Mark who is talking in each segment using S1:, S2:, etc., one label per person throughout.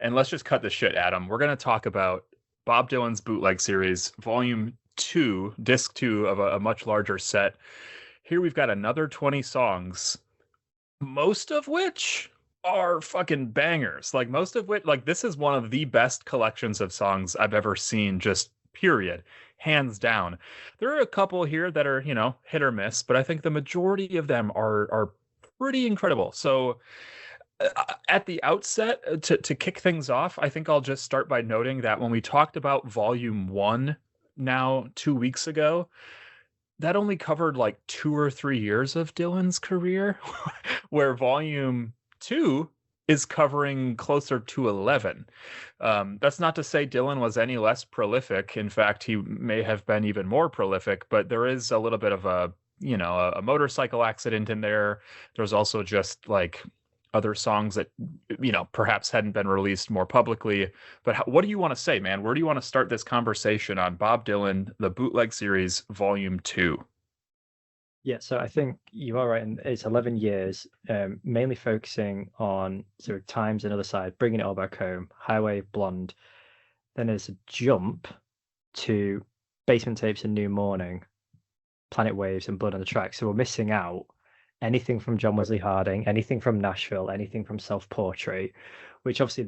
S1: and let's just cut the shit, Adam. We're going to talk about Bob Dylan's Bootleg Series, Volume 2, Disc 2 of a much larger set. Here we've got another 20 songs, most of which are fucking bangers. Like, most of which, like, this is one of the best collections of songs I've ever seen, just period. Hands down. There are a couple here that are, hit or miss, but I think the majority of them are pretty incredible. So, at the outset, to kick things off, I think I'll just start by noting that when we talked about Volume 1 now 2 weeks ago, that only covered like 2 or 3 years of Dylan's career, where Volume 2 is covering closer to 11. That's not to say Dylan was any less prolific. In fact, he may have been even more prolific, but there is a little bit of a motorcycle accident in there. There's also just like other songs that perhaps hadn't been released more publicly. But what do you want to say, man? Where do you want to start this conversation on Bob Dylan, the Bootleg Series, Volume 2?
S2: Yeah, so I think you are right, and it's 11 years, mainly focusing on sort of Times and Other Side, Bringing It All Back Home, Highway, Blonde. Then there's a jump to Basement Tapes and New Morning, Planet Waves, and Blood on the Track. So we're missing out anything from John Wesley Harding, anything from Nashville, anything from Self Portrait, which obviously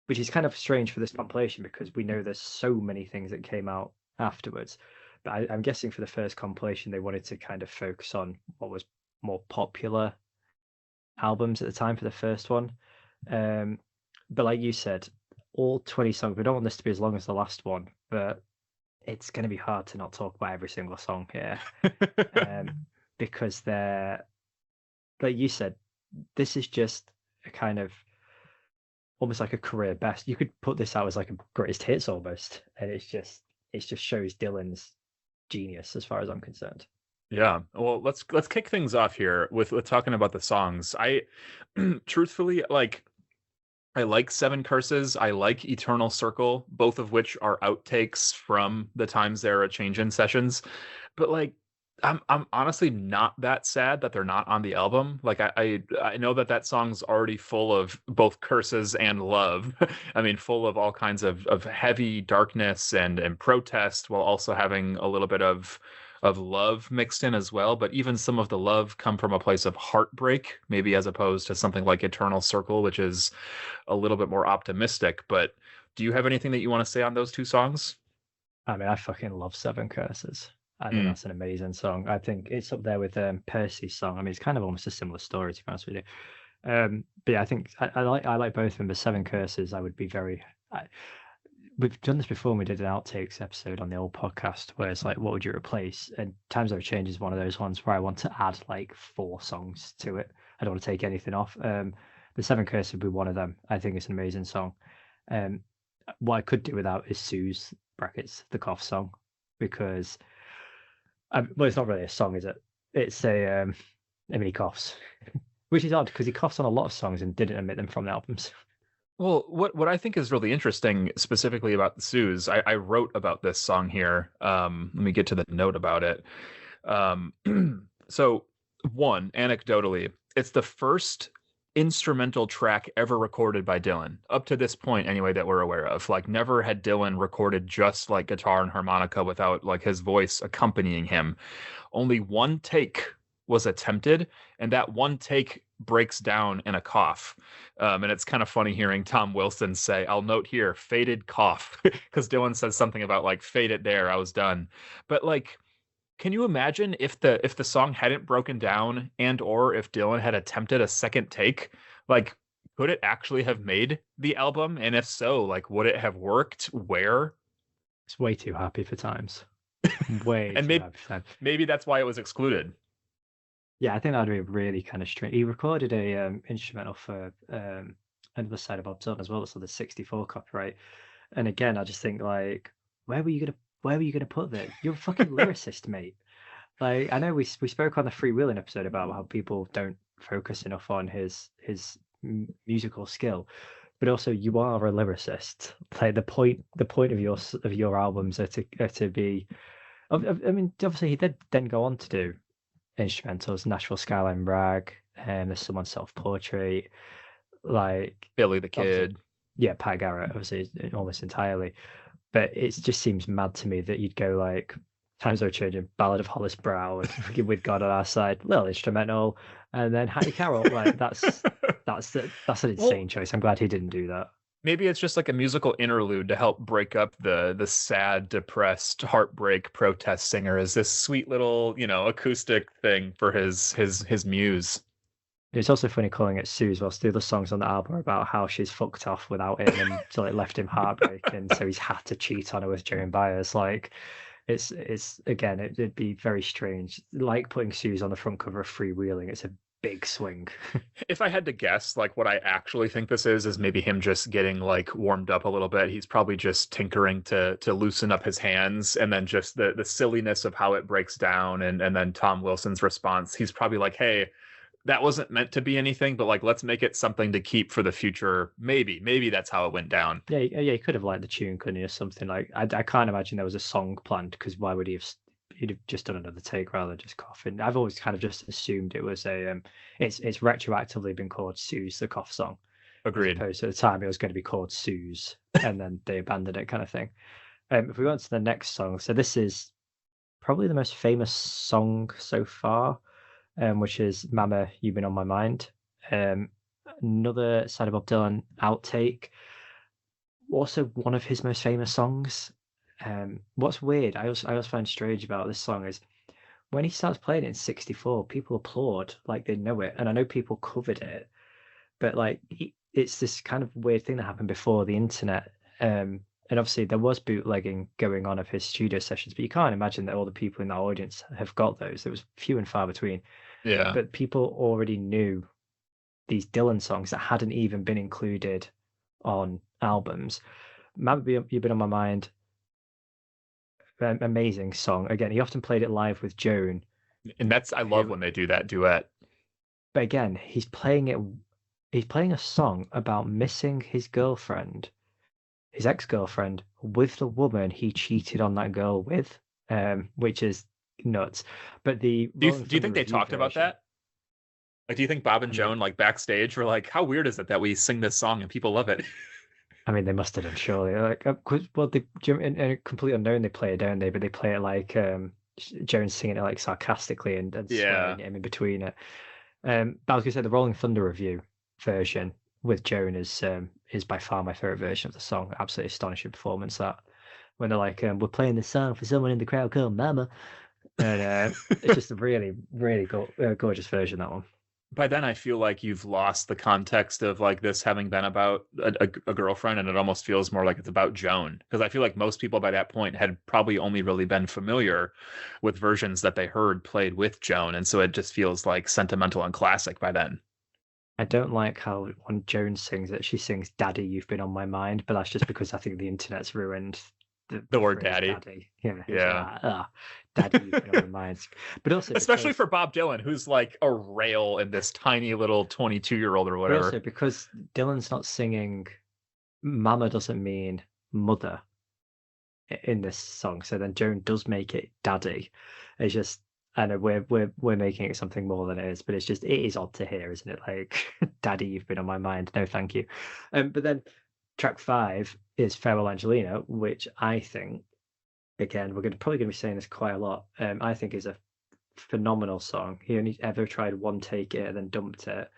S2: which is kind of strange for this compilation because we know there's so many things that came out afterwards. But I'm guessing for the first compilation, they wanted to kind of focus on what was more popular albums at the time for the first one. But like you said, all 20 songs, we don't want this to be as long as the last one, but it's going to be hard to not talk about every single song here. Because they're, like you said, this is just a kind of almost like a career best. You could put this out as like a greatest hits almost, and it just shows Dylan's genius as far as I'm concerned.
S1: Yeah. Well, let's kick things off here with talking about the songs. I truthfully I like Seven Curses. I like Eternal Circle, both of which are outtakes from the Times Era Change-In sessions. But like I'm honestly not that sad that they're not on the album. Like I know that song's already full of both curses and love. I mean, full of all kinds of heavy darkness and protest, while also having a little bit of love mixed in as well. But even some of the love come from a place of heartbreak, maybe as opposed to something like Eternal Circle, which is a little bit more optimistic. But do you have anything that you want to say on those two songs?
S2: I mean, I fucking love Seven Curses. I think that's an amazing song. I think it's up there with Percy's song. I mean, it's kind of almost a similar story, to be honest with you. But yeah, I think I like both of them. But Seven Curses, I would be very. We've done this before. We did an outtakes episode on the old podcast where it's like, what would you replace? And Times Never Change is one of those ones where I want to add like 4 songs to it. I don't want to take anything off. The Seven Curses would be one of them. I think it's an amazing song. What I could do without is Sue's brackets, the cough song, because. Well, it's not really a song, is it? It's I mean, he coughs, which is odd because he coughs on a lot of songs and didn't omit them from the albums.
S1: Well, what I think is really interesting, specifically about the Sues, I wrote about this song here. Let me get to the note about it. So, one, anecdotally, it's the first instrumental track ever recorded by Dylan, up to this point anyway, that we're aware of. Like, never had Dylan recorded just like guitar and harmonica without like his voice accompanying him. Only one take was attempted, and that one take breaks down in a cough. And it's kind of funny hearing Tom Wilson say, I'll note here, faded cough, because Dylan says something about like, fade it there, I was done. But like, can you imagine if the song hadn't broken down, and or if Dylan had attempted a second take? Like, could it actually have made the album? And if so, like, would it have worked? Where?
S2: It's way too happy for Times. Way
S1: and
S2: too happy for Times.
S1: Maybe that's why it was excluded.
S2: Yeah, I think that'd be really kind of strange. He recorded a instrumental for Another Side of Bob Dylan as well, so the '64 copyright. And again, I just think like, where were you gonna put that? You're a fucking lyricist, mate. Like, I know we spoke on the freewheeling episode about how people don't focus enough on his musical skill, but also you are a lyricist. Like the point of your albums are to be. I mean, obviously he did then go on to do instrumentals, Nashville Skyline Rag, and there's someone Self Portrait. like
S1: Billy the
S2: obviously,
S1: Kid.
S2: yeah, Pat Garrett, obviously, almost entirely. But it just seems mad to me that you'd go like Times Are Changing, Ballad of Hollis Brown, with God on Our Side, little instrumental, and then Hattie Carroll. Like that's an
S1: Well,
S2: insane choice. I'm glad he didn't do that.
S1: maybe it's just like a musical interlude to help break up the sad, depressed, heartbreak protest singer as this sweet little, acoustic thing for his muse.
S2: It's also funny calling it Sue's whilst the other songs on the album are about how she's fucked off without him and so it left him heartbroken, so he's had to cheat on her with Joan Baez. Like it's again, it'd be very strange. Like putting Sue's on the front cover of Freewheeling, it's a big swing.
S1: If I had to guess, like what I actually think this is maybe him just getting like warmed up a little bit. He's probably just tinkering to loosen up his hands, and then just the silliness of how it breaks down, and then Tom Wilson's response. He's probably like, "Hey, that wasn't meant to be anything, but like let's make it something to keep for the future. Maybe that's how it went down."
S2: Yeah, yeah, he could have liked the tune, couldn't he, or something like. I can't imagine there was a song planned because why would he have? He'd have just done another take rather than just coughing. I've always kind of just assumed it was a it's retroactively been called Sue's the cough song, as
S1: Agreed.
S2: opposed to at the time it was going to be called Sue's, and then they abandoned it, kind of thing. If we go on to the next song, so this is probably the most famous song so far, which is "Mama, You've Been on My Mind." Um, Another side of Bob Dylan outtake, also one of his most famous songs. What's weird, I also find strange about this song is when he starts playing it in '64, people applaud like they know it, and I know people covered it, but like it's this kind of weird thing that happened before the internet. And obviously there was bootlegging going on of his studio sessions, but you can't imagine that all the people in that audience have got those. There was few and far between,
S1: Yeah.
S2: but people already knew these Dylan songs that hadn't even been included on albums. Maybe You've Been on My Mind, amazing song. Again, he often played it live with Joan,
S1: And that's I love
S2: who,
S1: when they do that duet.
S2: but again, he's playing a song about missing his girlfriend, his ex-girlfriend, with the woman he cheated on that girl with, which is nuts. But the
S1: Do you
S2: Rolling
S1: do you
S2: Thunder
S1: think they
S2: Review
S1: talked about
S2: version,
S1: that? Like, do you think Bob and
S2: I mean,
S1: Joan like backstage were like, "How weird is it that we sing this song and people love it?"
S2: they must have done surely. Like, 'cause, well, in a complete unknown, they play it, don't they? But they play it like Jones singing it like sarcastically and
S1: Yeah.
S2: swearing at him in between it. But I was gonna say the Rolling Thunder Review version with Joan is by far my favorite version of the song. Absolutely astonishing performance that when they're like, "We're playing this song for someone in the crowd called Mama," and it's just a really, really gorgeous version, that one.
S1: By then, I feel like you've lost the context of like this having been about a girlfriend, and it almost feels more like it's about Joan. Because I feel like most people by that point had probably only really been familiar with versions that they heard played with Joan, and so it just feels like sentimental and classic by then.
S2: I don't like how when Joan sings it, she sings "Daddy, you've been on my mind," but that's just because I think the internet's ruined
S1: The
S2: the
S1: word
S2: phrase
S1: "daddy,"
S2: "daddy." Yeah, it's
S1: yeah.
S2: like, "Daddy, you've been on my mind," but also
S1: Especially
S2: because
S1: for Bob Dylan, who's like a rail in this tiny little 22-year-old or
S2: but
S1: whatever.
S2: also because Dylan's not singing "Mama" doesn't mean mother in this song, so then Joan does make it "daddy." It's just I know we're making it something more than it is, but it is odd to hear, isn't it? Like, "Daddy, you've been on my mind." No, thank you. But then track 5 is "Farewell Angelina," which I think, again, we're probably gonna be saying this quite a lot. I think is a phenomenal song. He only ever tried one take it and then dumped it.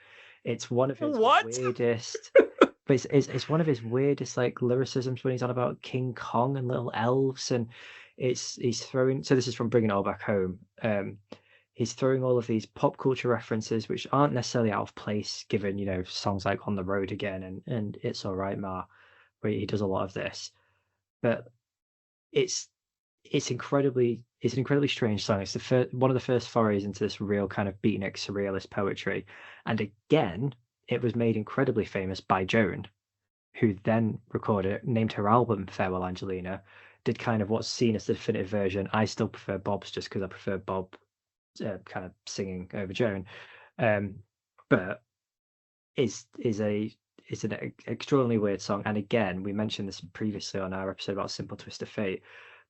S2: It's one of his
S1: What?
S2: weirdest, but it's one of his weirdest like lyricisms when he's on about King Kong and little elves, and he's throwing. So this is from Bringing It All Back Home. He's throwing all of these pop culture references which aren't necessarily out of place, given songs like On the Road Again and It's All Right Ma, where he does a lot of this. But it's it's an incredibly strange song. It's one of the first forays into this real kind of beatnik surrealist poetry, and again, it was made incredibly famous by Joan, who then recorded it, named her album Farewell Angelina, did kind of what's seen as the definitive version. I still prefer Bob's just because I prefer Bob kind of singing over Joan, um, but is a it's an extraordinarily weird song. And again, we mentioned this previously on our episode about Simple Twist of Fate,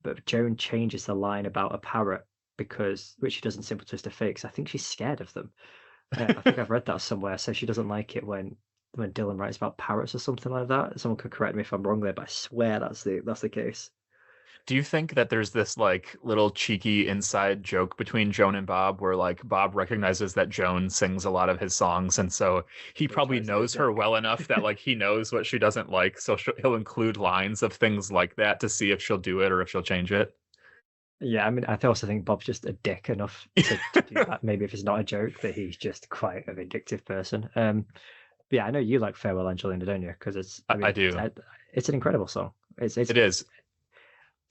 S2: but Joan changes the line about a parrot because which she does in Simple Twist of Fate. 'Cause I think she's scared of them. I think I've read that somewhere. So she doesn't like it when when Dylan writes about parrots or something like that. Someone could correct me if I'm wrong there, but I swear that's the case.
S1: Do you think that there's this like little cheeky inside joke between Joan and Bob where like Bob recognizes that Joan sings a lot of his songs and so he
S2: He
S1: probably
S2: tries to be a
S1: knows her
S2: dick.
S1: well enough that like he knows what she doesn't like, so he'll include lines of things like that to see if she'll do it or if she'll change it?
S2: Yeah, I mean, I also think Bob's just a dick enough to do that. Maybe if it's not a joke, that he's just quite a vindictive person. Yeah, I know you like Farewell Angelina, don't you? Because I
S1: I
S2: mean,
S1: do.
S2: it's an incredible song. It's
S1: It is.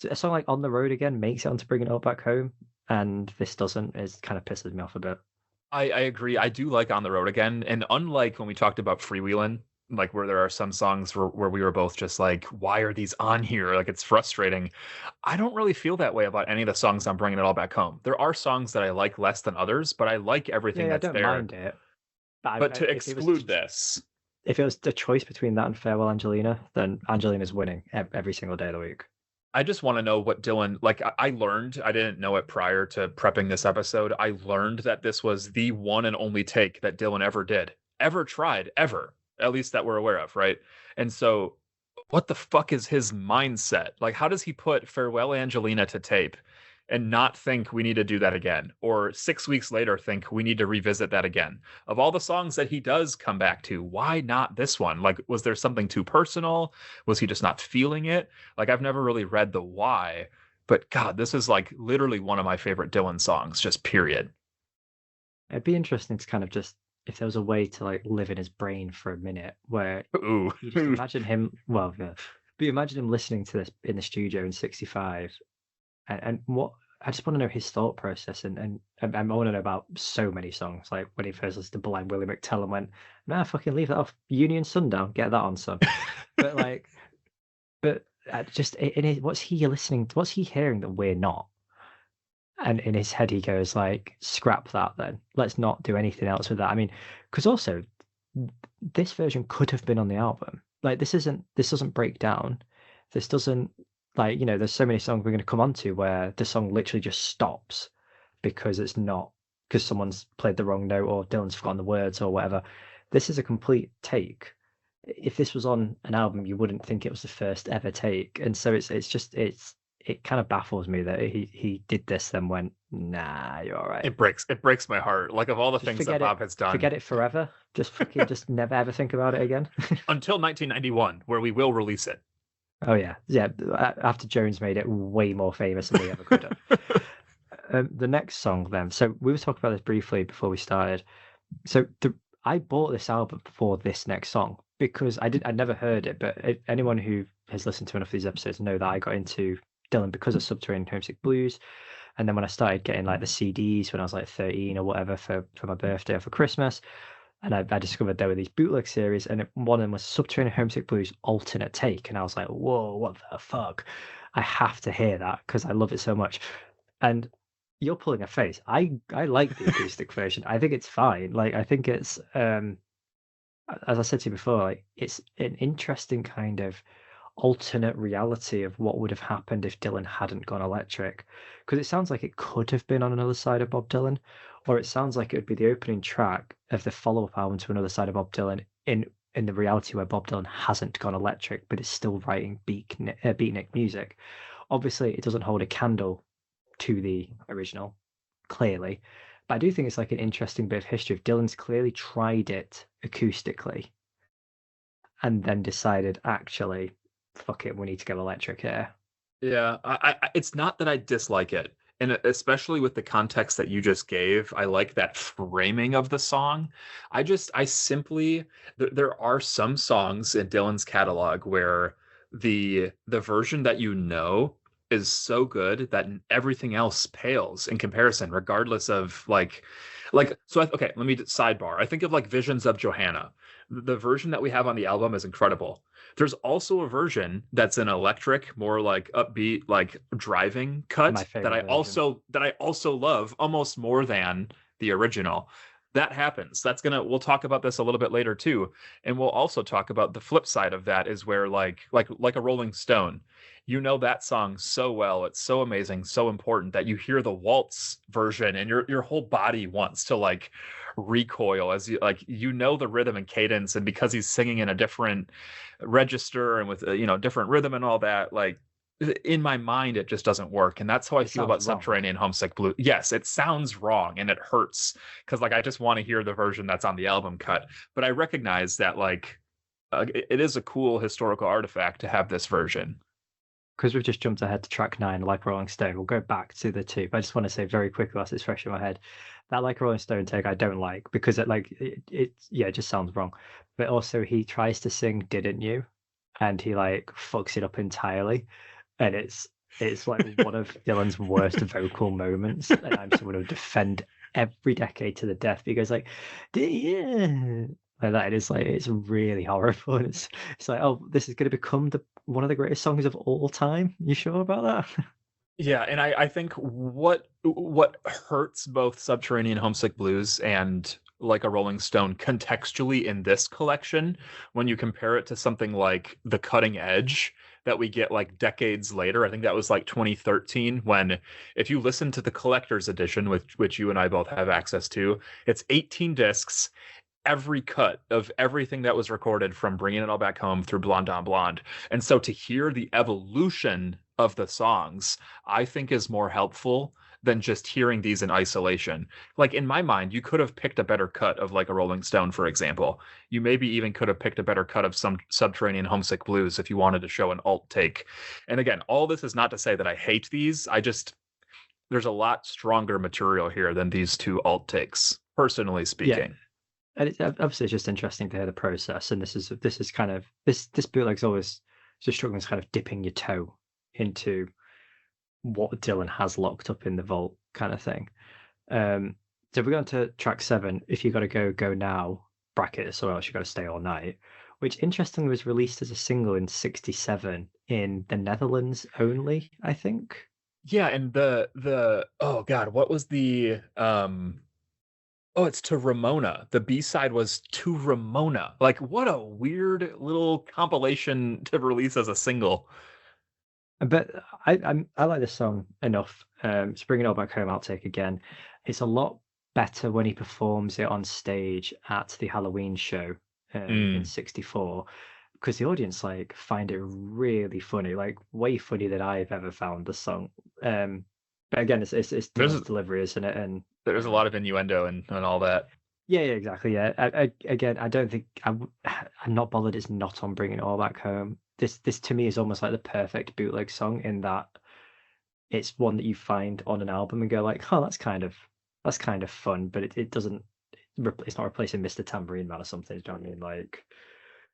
S2: a song like On the Road Again makes it onto Bringing It All Back Home, and this doesn't. It kind of pisses me off a bit.
S1: I agree. I do like On the Road Again. And unlike when we talked about Freewheelin', like where there are some songs where we were both just like, why are these on here? Like it's frustrating. I don't really feel that way about any of the songs I'm bringing it all back home. There are songs that I like less than others, but I like everything
S2: Yeah, I
S1: that's
S2: don't
S1: there.
S2: mind it, but
S1: But to
S2: if it was
S1: exclude this,
S2: if it was the choice between that and Farewell Angelina, then Angelina's winning every single day of the week.
S1: I just want to know what Dylan like. I learned, I didn't know it prior to prepping this episode. I learned that this was the one and only take that Dylan ever did, ever tried, ever, at least that we're aware of, right? And so, what the fuck is his mindset? Like, how does he put Farewell Angelina to tape and not think we need to do that again? Or 6 weeks later, think we need to revisit that again? Of all the songs that he does come back to, why not this one? Like, was there something too personal? Was he just not feeling it? Like, I've never really read the why, but God, this is like literally one of my favorite Dylan songs, just period.
S2: It'd be interesting to kind of just if there was a way to like live in his brain for a minute where
S1: Ooh.
S2: you just imagine him. Well, yeah, but you imagine him listening to this in the studio in '65, and what I just want to know his thought process, and I want to know about so many songs. Like when he first listened to Blind Willie McTell and went, "Nah, fucking leave that off. Union Sundown, get that on, son." But like, but just in his, what's he listening to? What's he hearing that we're not? And in his head, he goes like, "Scrap that, then. Let's not do anything else with that." I mean, because also this version could have been on the album. Like this doesn't break down. This doesn't like there's so many songs we're going to come on to where the song literally just stops because it's not because someone's played the wrong note or Dylan's forgotten the words or whatever. This is a complete take. If this was on an album, you wouldn't think it was the first ever take, and so it kind of baffles me that he did this then went, nah, you're all right.
S1: It breaks my heart. Like of all the
S2: Just
S1: things that Bob has done
S2: forget it forever. Just fucking just never ever think about it again.
S1: until 1991, where we will release it.
S2: Oh yeah, yeah. After Jones made it way more famous than we ever could have. The next song then. So we were talking about this briefly before we started. So I bought this album for this next song because I never heard it, but anyone who has listened to enough of these episodes know that I got into Dylan because of Subterranean Homesick Blues. And then when I started getting like the CDs when I was like 13 or whatever for my birthday or for Christmas, and I discovered there were these bootleg series, and one of them was Subterranean Homesick Blues alternate take, and I was like, whoa, what the fuck? I have to hear that because I love it so much. And you're pulling a face. I like the acoustic version. I think it's fine. Like I think it's as I said to you before, like it's an interesting kind of alternate reality of what would have happened if Dylan hadn't gone electric. Because it sounds like it could have been on Another Side of Bob Dylan, or it sounds like it would be the opening track of the follow-up album to Another Side of Bob Dylan in the reality where Bob Dylan hasn't gone electric, but is still writing beatnik music. Obviously, it doesn't hold a candle to the original, clearly. But I do think it's like an interesting bit of history. If Dylan's clearly tried it acoustically and then decided, actually, fuck it, we need to go electric here.
S1: Yeah, it's not that I dislike it, and especially with the context that you just gave, I like that framing of the song. I simply, there are some songs in Dylan's catalog where the version that you know is so good that everything else pales in comparison, regardless of okay, let me sidebar. I think of like Visions of Johanna. The version that we have on the album is incredible. There's also a version that's an electric, more like upbeat, like driving
S2: My
S1: cut that
S2: favorite
S1: I
S2: version.
S1: also love almost more than the original. That happens. We'll talk about this a little bit later too. And we'll also talk about the flip side of that is where like a Rolling Stone, you know that song so well, it's so amazing, so important that you hear the waltz version and your whole body wants to like recoil as you know the rhythm and cadence, and because he's singing in a different register and with different rhythm and all that, like in my mind it just doesn't work, and that's how I
S2: It
S1: feel
S2: sounds
S1: about
S2: wrong.
S1: Subterranean Homesick Blue. Yes, it sounds wrong and it hurts because like I just want to hear the version that's on the album cut, but I recognize that like it is a cool historical artifact to have this version.
S2: Because we've just jumped ahead to track 9, Like Rolling Stone, we'll go back to the two. But I just want to say very quickly, whilst it's fresh in my head, that Like Rolling Stone take I don't like because it just sounds wrong. But also he tries to sing "Didn't You," and he like fucks it up entirely, and it's like one of Dylan's worst vocal moments. And I'm someone who defend every decade to the death because like, yeah, like that. It is like it's really horrible, and it's like, oh, this is going to become the one of the greatest songs of all time. You sure about that?
S1: Yeah, and I think what hurts both Subterranean Homesick Blues and Like a Rolling Stone contextually in this collection, when you compare it to something like The Cutting Edge that we get like decades later, I think that was like 2013, when if you listen to the collector's edition, which you and I both have access to, it's 18 discs, every cut of everything that was recorded from Bringing It All Back Home through Blonde on Blonde. And so to hear the evolution of the songs, I think is more helpful than just hearing these in isolation. Like in my mind, you could have picked a better cut of Like a Rolling Stone, for example. You maybe even could have picked a better cut of some Subterranean Homesick Blues if you wanted to show an alt take. And again, all this is not to say that I hate these. I just there's a lot stronger material here than these two alt takes, personally
S2: Yeah,
S1: speaking.
S2: and it's obviously it's just interesting to hear the process. And this is kind of this bootleg's always just struggling as kind of dipping your toe into what Dylan has locked up in the vault kind of thing. Um, so if we go on to track 7, If You Gotta Go, Go Now, brackets, or else you gotta stay all night, which interestingly was released as a single in 67 in the Netherlands only, I think.
S1: Yeah, and the oh God, what was the oh, it's To Ramona. The B-side was To Ramona. Like what a weird little compilation to release as a single.
S2: But I like this song enough. To bring it all back home, I'll take again. It's a lot better when he performs it on stage at the Halloween show in
S1: Mm.
S2: '64 because the audience like find it really funny, like way funnier than I've ever found the song. But again, it's
S1: There's
S2: Dylan's delivery, isn't it?
S1: there's a
S2: Um,
S1: lot of innuendo and all that.
S2: yeah, yeah, exactly. Yeah. Again, I don't think I'm not bothered. It's not on Bringing It All Back Home. This to me is almost like the perfect bootleg song in that it's one that you find on an album and go like, oh, that's kind of fun, but it doesn't. It's not replacing Mr. Tambourine Man or something. Do you know what I mean? Like,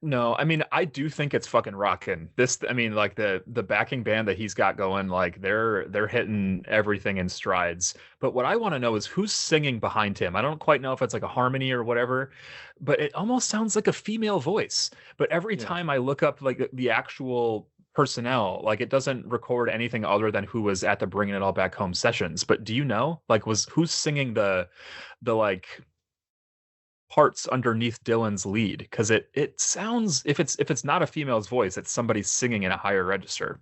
S1: No, I mean I do think it's fucking rocking. This I mean like the backing band that he's got going, like they're hitting everything in strides. But what I want to know is who's singing behind him. I don't quite know if it's like a harmony or whatever, but it almost sounds like a female voice. But every
S2: yeah.
S1: time I look up like the actual personnel, like it doesn't record anything other than who was at the Bringing It All Back Home sessions. But do you know like was who's singing the like parts underneath Dylan's lead? Because it sounds if it's not a female's voice, it's somebody singing in a higher register.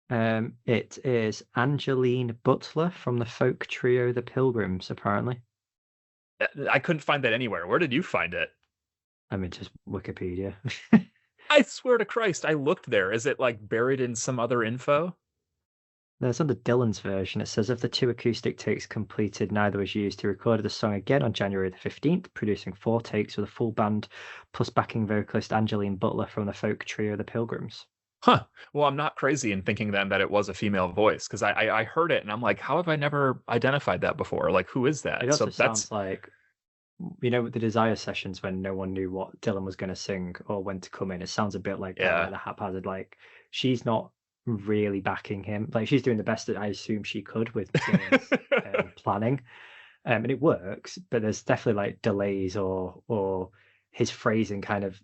S2: It is Angeline Butler from the folk trio The Pilgrims, apparently.
S1: I couldn't find that anywhere. Where did you find it?
S2: I mean, just Wikipedia.
S1: I swear to Christ, I looked there. Is it like buried in some other info?
S2: There's under Dylan's version. It says of the two acoustic takes completed, neither was used. He recorded the song again on January the 15th, producing 4 takes with a full band, plus backing vocalist Angeline Butler from the folk trio The Pilgrims.
S1: Huh. Well, I'm not crazy in thinking then that it was a female voice because I heard it and I'm like, how have I never identified that before? Like, who is
S2: It
S1: that?
S2: also
S1: So that's
S2: sounds like, with the Desire sessions when no one knew what Dylan was going to sing or when to come in. It sounds a bit like that, like
S1: yeah.
S2: the haphazard, like she's not really backing him. Like she's doing the best that I assume she could with Dylan's planning. And it works, but there's definitely like delays or his phrasing kind of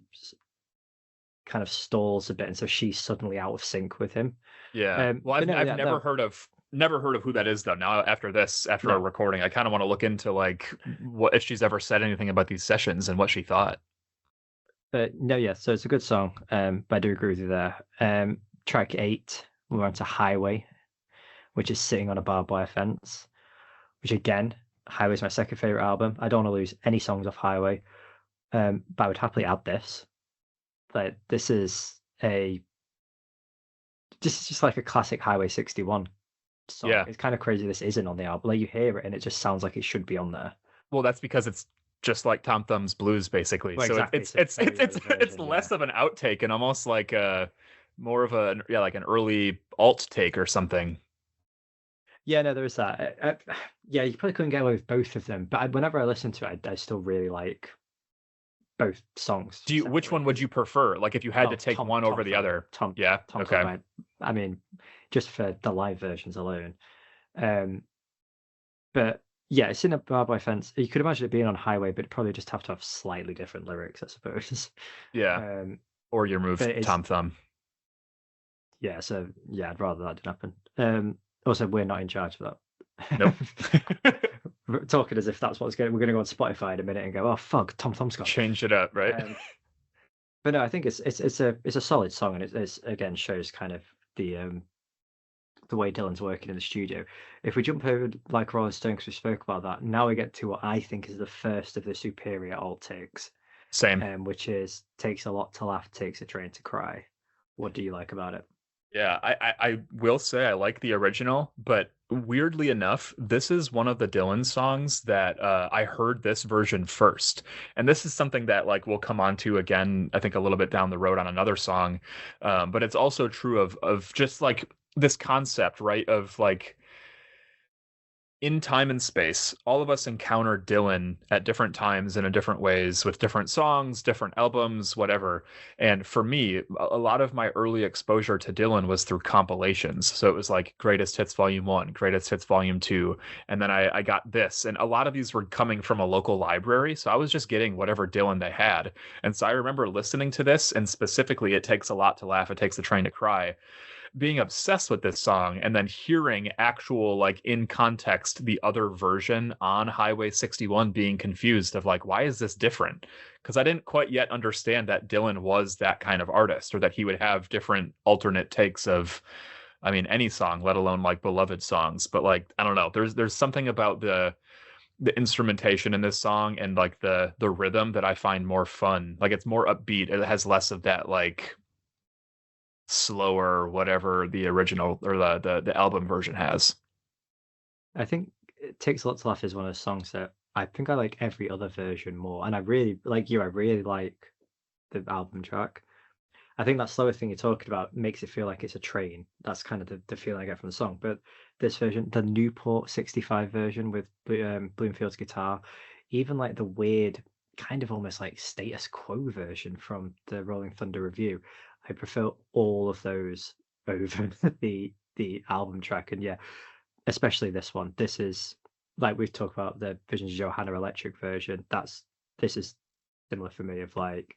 S2: stalls a bit, and so she's suddenly out of sync with him.
S1: Yeah. Well,
S2: But no,
S1: I've
S2: yeah,
S1: never
S2: no,
S1: heard of who that is though. Now after this, after a
S2: no.
S1: recording, I kind of want to look into like what if she's ever said anything about these sessions and what she thought.
S2: But no, yeah. So it's a good song. But I do agree with you there. Track 8, we're on to Highway, which is sitting on a barbed wire fence. Which again, Highway's my second favorite album. I don't want to lose any songs off Highway, but I would happily add this. Like this is just like a classic Highway 61 song.
S1: Yeah.
S2: It's kind of crazy this isn't on the album. Like you hear it and it just sounds like it should be on there.
S1: Well, that's because it's just like Tom Thumb's Blues, basically.
S2: Well,
S1: So
S2: exactly. It's a very early
S1: it's
S2: version. Yeah.
S1: less of an outtake and almost like a more of a yeah, like an early alt take or something.
S2: Yeah, no, there is that. Yeah, you probably couldn't get away with both of them, but whenever I listen to it, I still really like both songs
S1: Do you which
S2: separately
S1: one would
S2: because
S1: you prefer? Like if you had to take one over
S2: Tom
S1: the
S2: Thumb,
S1: other? Yeah.
S2: Tom Thumb.
S1: Okay.
S2: I mean, just for the live versions alone. Um, but yeah, it's in a barbed wire fence. You could imagine it being on Highway, but it'd probably just have to have slightly different lyrics, I suppose.
S1: Yeah.
S2: Um,
S1: Or your move,
S2: but it's
S1: Tom Thumb.
S2: yeah, so yeah, I'd rather that didn't happen. Also, we're not in charge of
S1: Nope.
S2: that. We're talking as if that's what's going. We're going to go on Spotify in a minute and go, "Oh fuck, Tom Thumb's gone."
S1: Change it up, right?
S2: Um, but no, I think it's a solid song, and it's again shows kind of the way Dylan's working in the studio. If we jump over like Rolling Stone, because we spoke about that, now we get to what I think is the first of the superior alt takes,
S1: Same.
S2: which is "Takes a lot to laugh, takes a train to cry." What do you like about it?
S1: Yeah, I will say I like the original, but weirdly enough, this is one of the Dylan songs that I heard this version first. And this is something that like we'll come on to again, I think a little bit down the road on another song. But it's also true of just like this concept, right? Of like in time and space, all of us encounter Dylan at different times and in different ways with different songs, different albums, whatever. And for me, a lot of my early exposure to Dylan was through compilations. So it was like Greatest Hits Volume 1, Greatest Hits Volume 2. And then I got this. And a lot of these were coming from a local library. So I was just getting whatever Dylan they had. And so I remember listening to this, and specifically, It Takes a Lot to Laugh, It Takes a Train to Cry, being obsessed with this song and then hearing actual like in context the other version on Highway 61 being confused of like why is this different, because I didn't quite yet understand that Dylan was that kind of artist or that he would have different alternate takes of I mean any song, let alone like beloved songs. But like I don't know, there's something about the instrumentation in this song and like the rhythm that I find more fun. Like it's more upbeat, it has less of that like slower whatever the original or the album version has.
S2: I think "It Takes a Lot to Laugh" is one of those songs that I think I like every other version more, and I really like you. I really like the album track. I think that slower thing you're talking about makes it feel like it's a train. That's kind of the feeling I get from the song. But this version, the Newport 65 version with Bloomfield's guitar, even like the weird, kind of almost like status quo version from the Rolling Thunder review, I prefer all of those over the album track. And yeah, especially this one. This is like we've talked about the Visions of Johanna electric version. This is similar for me of like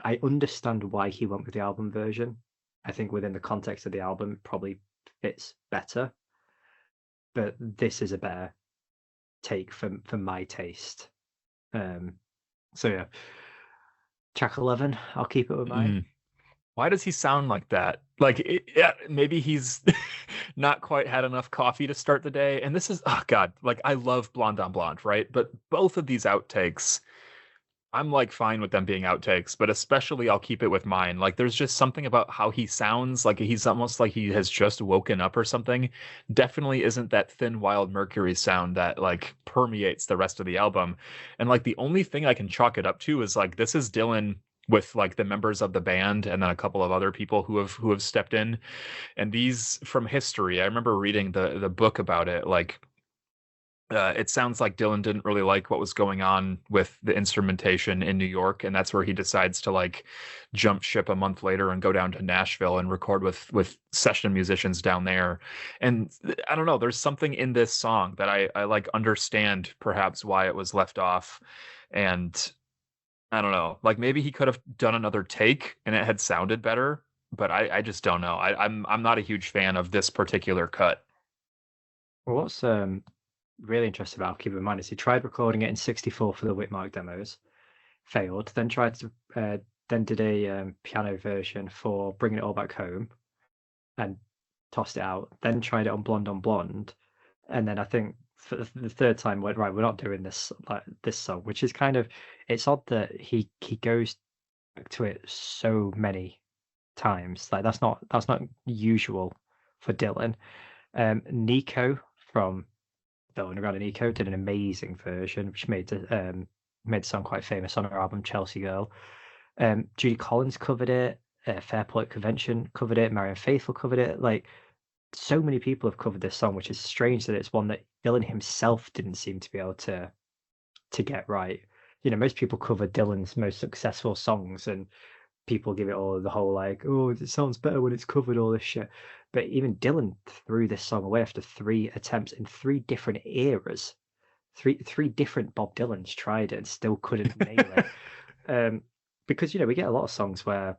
S2: I understand why he went with the album version. I think within the context of the album, it probably fits better. But this is a better take for my taste. Um, so yeah, track 11. I'll keep it with mine.
S1: Mm. Why does he sound like that? Like yeah, maybe he's not quite had enough coffee to start the day. And this is oh god, like I love Blonde on Blonde, right? But both of these outtakes I'm like fine with them being outtakes, but especially I'll keep it with mine. Like there's just something about how he sounds like he's almost like he has just woken up or something. Definitely isn't that thin wild Mercury sound that like permeates the rest of the album. And like the only thing I can chalk it up to is like this is Dylan with like the members of the band and then a couple of other people who have stepped in. And these from history, I remember reading the book about it like it sounds like Dylan didn't really like what was going on with the instrumentation in New York, and that's where he decides to like jump ship a month later and go down to Nashville and record with session musicians down there. And I don't know, there's something in this song that I like understand perhaps why it was left off, and I don't know, like maybe he could have done another take and it had sounded better, but I just don't know. I'm not a huge fan of this particular cut.
S2: Well, what's really interesting about, I'll keep in mind, is he tried recording it in 64 for the Whitmark demos, failed, then tried to then did a piano version for Bringing It All Back Home and tossed it out, then tried it on Blonde, and then I think for the third time went, right, we're not doing this song, which is kind of, it's odd that he goes back to it so many times. Like that's not usual for Dylan. Nico from Bill Underground and Nico did an amazing version, which made the song quite famous on her album Chelsea Girl. Judy Collins covered it. Fairport Convention covered it. Marianne Faithfull covered it. Like so many people have covered this song, which is strange that it's one that Dylan himself didn't seem to be able to get right. You know, most people cover Dylan's most successful songs, and people give it all the whole like, oh, it sounds better when it's covered, all this shit. But even Dylan threw this song away after 3 attempts in 3 different eras. Three different Bob Dylans tried it and still couldn't nail it. Because we get a lot of songs where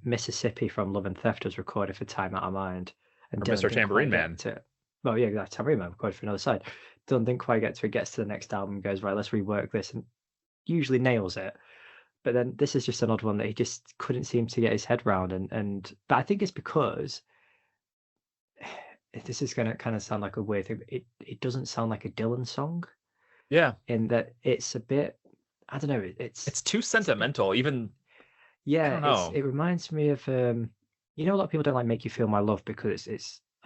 S2: Mississippi from Love and Theft was recorded for Time Out of Mind, and
S1: Or
S2: Dylan
S1: Mr.
S2: didn't quite
S1: Tambourine Man.
S2: get to it. Well, yeah, that Tambourine Man recorded for Another Side. Dylan didn't quite get to it. Gets to the next album, goes right, let's rework this, and usually nails it. But then this is just an odd one that he just couldn't seem to get his head round, but I think it's because this is gonna kind of sound like a weird thing. But it doesn't sound like a Dylan song
S1: Yeah,
S2: in that it's a bit. I don't know.
S1: it's too sentimental. Even I
S2: Yeah,
S1: don't know.
S2: it reminds me of a lot of people don't like "Make You Feel My Love" because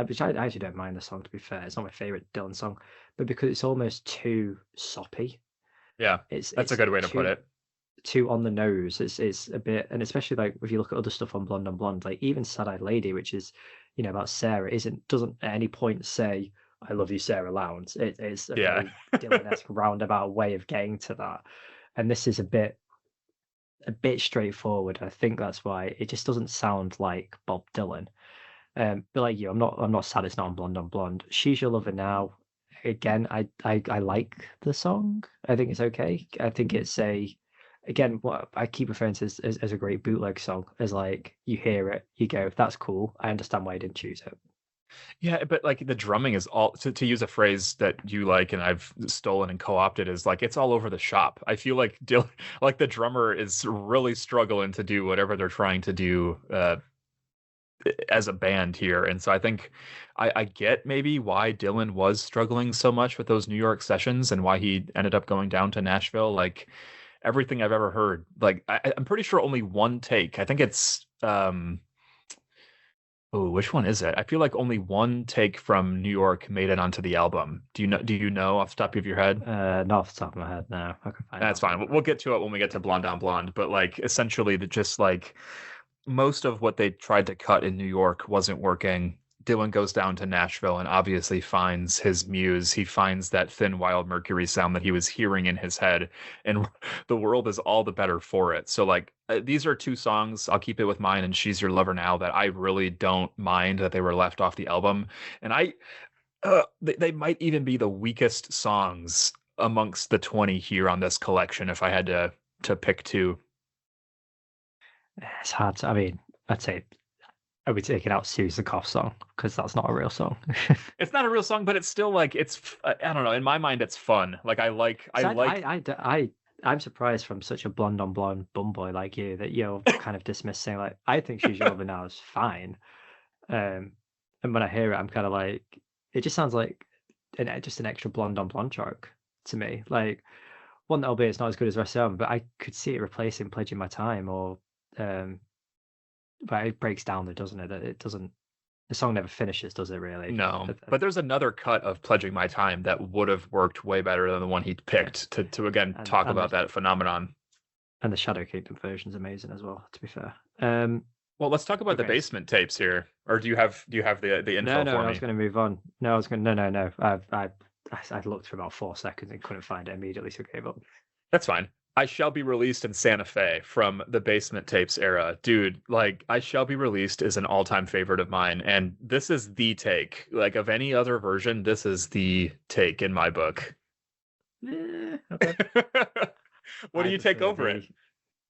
S2: which I actually don't mind the song, to be fair. It's not my favorite Dylan song, but because it's almost too soppy.
S1: Yeah, that's a
S2: It's
S1: good way to put
S2: too
S1: it.
S2: too on the nose. It's a bit, and especially like if you look at other stuff on Blonde on Blonde, like even Sad Eyed Lady, which is about Sarah, doesn't at any point say "I love you, Sarah Lowndes." It's a
S1: Yeah.
S2: very Dylan-esque roundabout way of getting to that, and this is a bit straightforward. I think that's why it just doesn't sound like Bob Dylan. But like you, I'm not sad it's not on Blonde on Blonde. She's Your Lover Now. Again, I like the song. I think it's okay. I think it's again, what I keep referring to as a great bootleg song. As like you hear it, you go, that's cool. I understand why I didn't choose it.
S1: Yeah, but like the drumming is all to use a phrase that you like and I've stolen and co-opted is like it's all over the shop. I feel like like the drummer is really struggling to do whatever they're trying to do as a band here. And so I think I get maybe why Dylan was struggling so much with those New York sessions and why he ended up going down to Nashville. Like everything I've ever heard, like I'm pretty sure only one take. I think it's oh, which one is it? I feel like only one take from New York made it onto the album. Do you know off the top of your head?
S2: Not off the top of my head now. I can find
S1: That's
S2: out for
S1: fine.
S2: you.
S1: We'll get to it when we get to Blonde on Blonde, but like essentially just like most of what they tried to cut in New York wasn't working. Dylan goes down to Nashville and obviously finds his muse. He finds that thin, wild Mercury sound that he was hearing in his head, and the world is all the better for it. So, like, these are two songs. I'll keep it with mine and She's Your Lover Now that I really don't mind that they were left off the album. And they might even be the weakest songs amongst the 20 here on this collection if I had to pick two.
S2: It's hard to. I mean, I'd say are we taking out "Sue's the Cough" song because that's not a real song.
S1: It's not a real song, but it's still like I don't know. In my mind, it's fun. Like I
S2: So
S1: like
S2: I'm surprised from such a blonde on blonde bum boy like you that you're kind of dismissing. Like I think "She's Your Lover Now" is fine. And when I hear it, I'm kind of like, it just sounds like just an extra blonde on blonde track to me. Like one that, albeit it's not as good as the rest of the album, but I could see it replacing "Pledging My Time" or um, but it breaks down there, doesn't it? That it doesn't. The song never finishes, does it? Really?
S1: no, but there's another cut of Pledging My Time that would have worked way better than the one he
S2: Yeah,
S1: picked to again
S2: and
S1: talk
S2: and
S1: about
S2: the
S1: that phenomenon.
S2: and the Shadow Kingdom version's amazing as well. To be fair.
S1: Well, let's talk about the
S2: Okay.
S1: basement tapes here. Or do you have the
S2: No,
S1: info
S2: no,
S1: for
S2: I was
S1: me?
S2: going to move on. No, I was going. No, no, no. I looked for about 4 seconds and couldn't find it immediately, so gave up.
S1: That's fine. I Shall Be Released in Santa Fe from the Basement Tapes era. Dude, like I Shall Be Released is an all-time favorite of mine, and this is the take. Like of any other version, this is the take in my book.
S2: Okay.
S1: What do
S2: I
S1: you take
S2: prefer
S1: over it?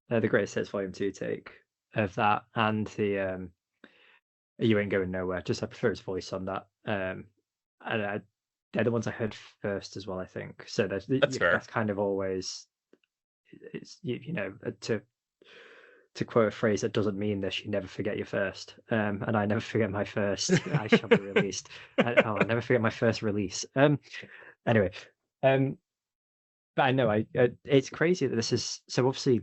S2: the Greatest Hits Volume 2 take of that and the You Ain't Going Nowhere. Just I prefer his voice on that. And they're the ones I heard first as well, I think. So
S1: That's fair.
S2: that's kind of always to to quote a phrase that doesn't mean this, you never forget your first. And I never forget my first. I shall be released. I'll never forget my first release. Anyway, um, but I know it's crazy that this is so. Obviously,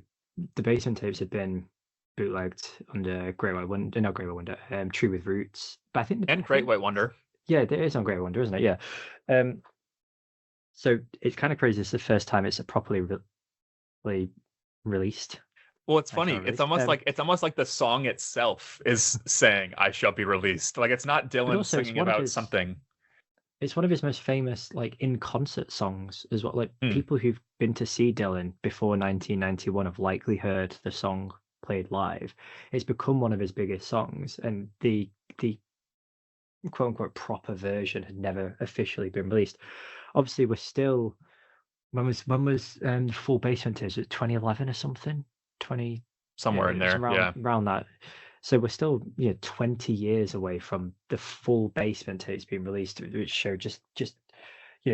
S2: the basement tapes had been bootlegged under Great White Wonder, not Great White Wonder, True with Roots. But
S1: And Great White Wonder.
S2: yeah, it is on Great White Wonder, isn't it? Yeah. Um, so it's kind of crazy. It's the first time it's properly released.
S1: Well, it's
S2: I shall
S1: funny.
S2: release.
S1: It's almost like the song itself is saying "I shall be released." Like it's not
S2: But
S1: Dylan
S2: also, it's
S1: singing
S2: one of
S1: about
S2: his
S1: something.
S2: it's one of his most famous like in concert songs as well. Like
S1: Hmm.
S2: people who've been to see Dylan before 1991 have likely heard the song played live. It's become one of his biggest songs, and the quote unquote proper version had never officially been released. Obviously, we're still when was the full basement is it 2011 or something? 20
S1: Somewhere in
S2: it was
S1: there. Yeah.
S2: around that. So we're still 20 years away from the full basement tapes being released, which show just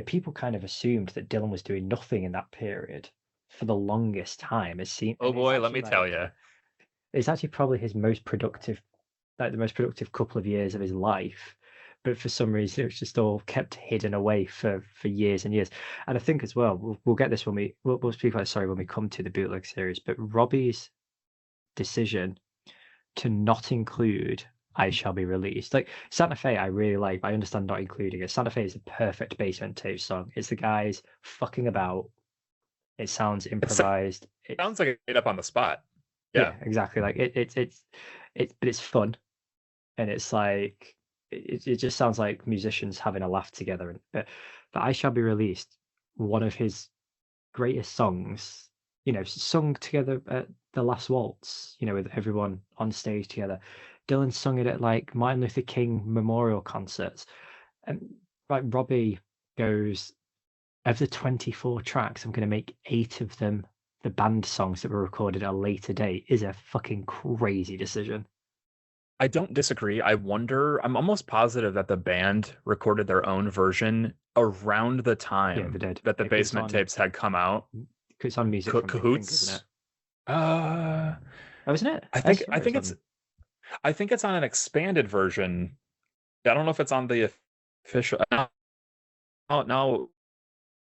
S2: people kind of assumed that Dylan was doing nothing in that period for the longest time.
S1: Oh
S2: And it's
S1: boy, let
S2: actually
S1: me tell
S2: like
S1: you.
S2: it's actually probably his most productive, like the most productive couple of years of his life. But for some reason, it was just all kept hidden away for years and years. And I think as well, we'll get this when we'll speak about it, sorry, when we come to the bootleg series. But Robbie's decision to not include I Shall Be Released. Like Santa Fe, I really like, but I understand not including it. Santa Fe is the perfect basement tape song. It's the guys fucking about. It sounds
S1: It
S2: improvised. It's
S1: sounds like it made up on the spot.
S2: yeah,
S1: Yeah.
S2: exactly. Like but it's fun and it's like it just sounds like musicians having a laugh together. And but I Shall Be Released, one of his greatest songs, sung together at the last waltz, with everyone on stage together. Dylan sung it at like Martin Luther King memorial concerts. And like Robbie goes, of the 24 tracks, I'm going to make 8 of them the band songs that were recorded at a later date is a fucking crazy decision.
S1: I don't disagree. I'm almost positive that the band recorded their own version around the
S2: Yeah, they
S1: time
S2: did.
S1: that the
S2: Because
S1: basement tapes had come out.
S2: it's on music from Big Pink, isn't
S1: Cahoots?
S2: it?
S1: Uh,
S2: Oh, isn't it?
S1: I
S2: I
S1: think
S2: swear
S1: I
S2: it was
S1: think it's
S2: on.
S1: I think it's on an expanded version. I don't know if it's on the official. Now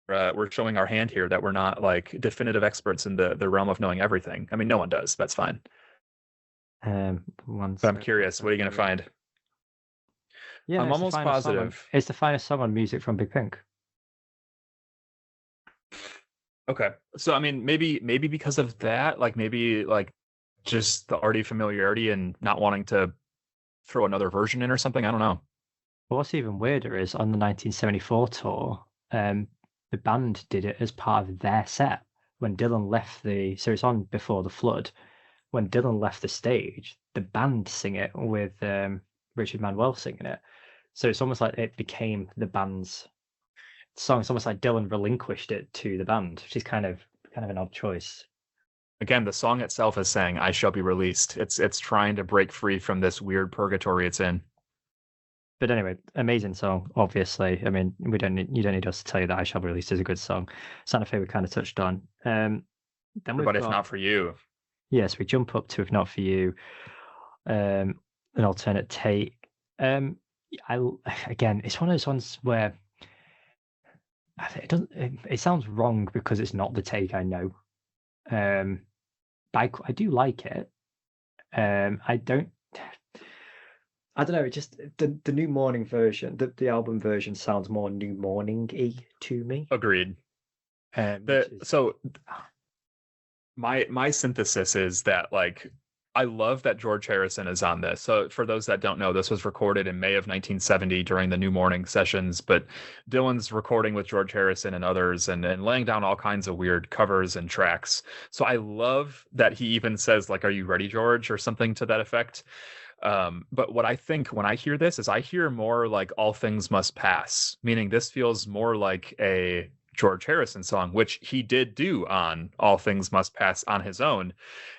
S1: we're showing our hand here that we're not like definitive experts in the realm of knowing everything. I mean, no one does. That's fine.
S2: One
S1: But I'm
S2: sec, let's
S1: curious.
S2: have
S1: What are
S2: a
S1: you going to
S2: look.
S1: find?
S2: Yeah, no,
S1: I'm almost positive.
S2: it's the finest song on music from Big Pink.
S1: Okay. So I mean, maybe because of that, like maybe like just the already familiarity and not wanting to throw another version in or something. I don't know.
S2: But what's even weirder is on the 1974 tour, the band did it as part of their set. When Dylan left so it's on Before the Flood. When Dylan left the stage, the band sing it with Richard Manuel singing it. So it's almost like it became the band's song. It's almost like Dylan relinquished it to the band, which is kind of an odd choice.
S1: Again, the song itself is saying "I shall be released." It's trying to break free from this weird purgatory it's in.
S2: But anyway, amazing song. Obviously, I mean, you don't need us to tell you that "I Shall Be Released" is a good song. Santa Fe we kind of touched on. Then we've
S1: But if
S2: got
S1: not for you,
S2: yes, we jump up to "If Not for You," an alternate take. Um, I again, it's one of those ones where I think it doesn't. It sounds wrong because it's not the take I know. But I do like it. I don't. I don't know. It just the New Morning version, the album version sounds more New Morning-y to me.
S1: agreed.
S2: Which is
S1: So my synthesis is that like I love that George Harrison is on this. So for those that don't know, this was recorded in May of 1970 during the New Morning sessions, but Dylan's recording with George Harrison and others and laying down all kinds of weird covers and tracks. So I love that he even says like, "Are you ready, George?" or something to that effect. But what I think when I hear this is I hear more like "All Things Must Pass," meaning this feels more like a George Harrison song, which he did do on "All Things Must Pass" on his own.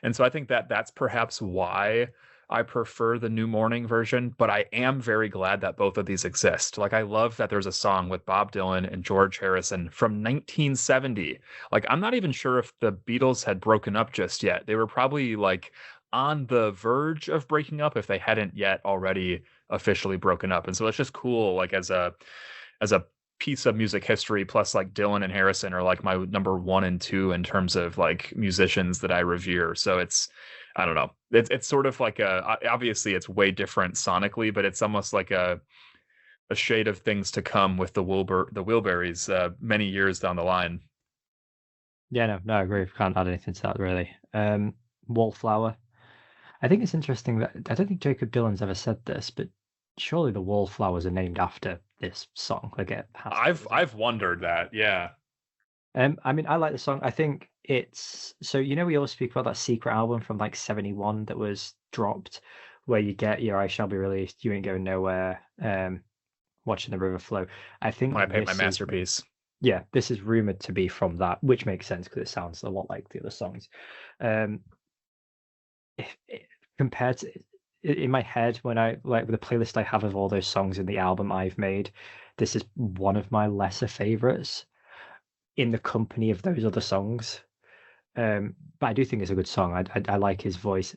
S1: And so I think that that's perhaps why I prefer the New Morning version, but I am very glad that both of these exist. Like I love that there's a song with Bob Dylan and George Harrison from 1970. Like I'm not even sure if the Beatles had broken up just yet. They were probably like on the verge of breaking up if they hadn't yet already officially broken up. And so it's just cool, like as a piece of music history. Plus, like Dylan and Harrison are like my number one and two in terms of like musicians that I revere. So it's I don't know. It's sort of like obviously it's way different sonically, but it's almost like a shade of things to come with the Wilburys many years down the line.
S2: Yeah, no, I agree. Can't add anything to that really. Wallflower. I think it's interesting that I don't think Jacob Dylan's ever said this, but surely the wallflowers are named after this song. Like it has to be, isn't it?
S1: I've wondered that. Yeah.
S2: I mean, I like the song. I think it's so we always speak about that secret album from like '71 that was dropped, where you get your "I Shall Be Released," "You Ain't Going Nowhere," "Watching the River Flow." I
S1: When I
S2: think
S1: paint my masterpiece.
S2: this is rumored to be from that, which makes sense because it sounds a lot like the other songs. Um, if, compared to in my head when I like with the playlist I have of all those songs in the album I've made, this is one of my lesser favorites in the company of those other songs. But I do think it's a good song. I like his voice.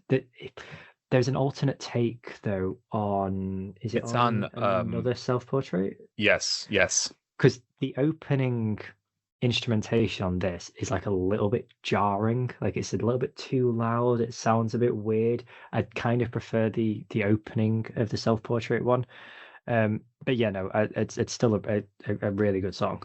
S2: There's an alternate take though on is it
S1: It's
S2: on
S1: on
S2: another self-portrait?
S1: yes, yes.
S2: Because the opening instrumentation on this is like a little bit jarring. Like it's a little bit too loud. It sounds a bit weird. I'd kind of prefer the opening of the self-portrait one. But yeah, no, it's still a really good song.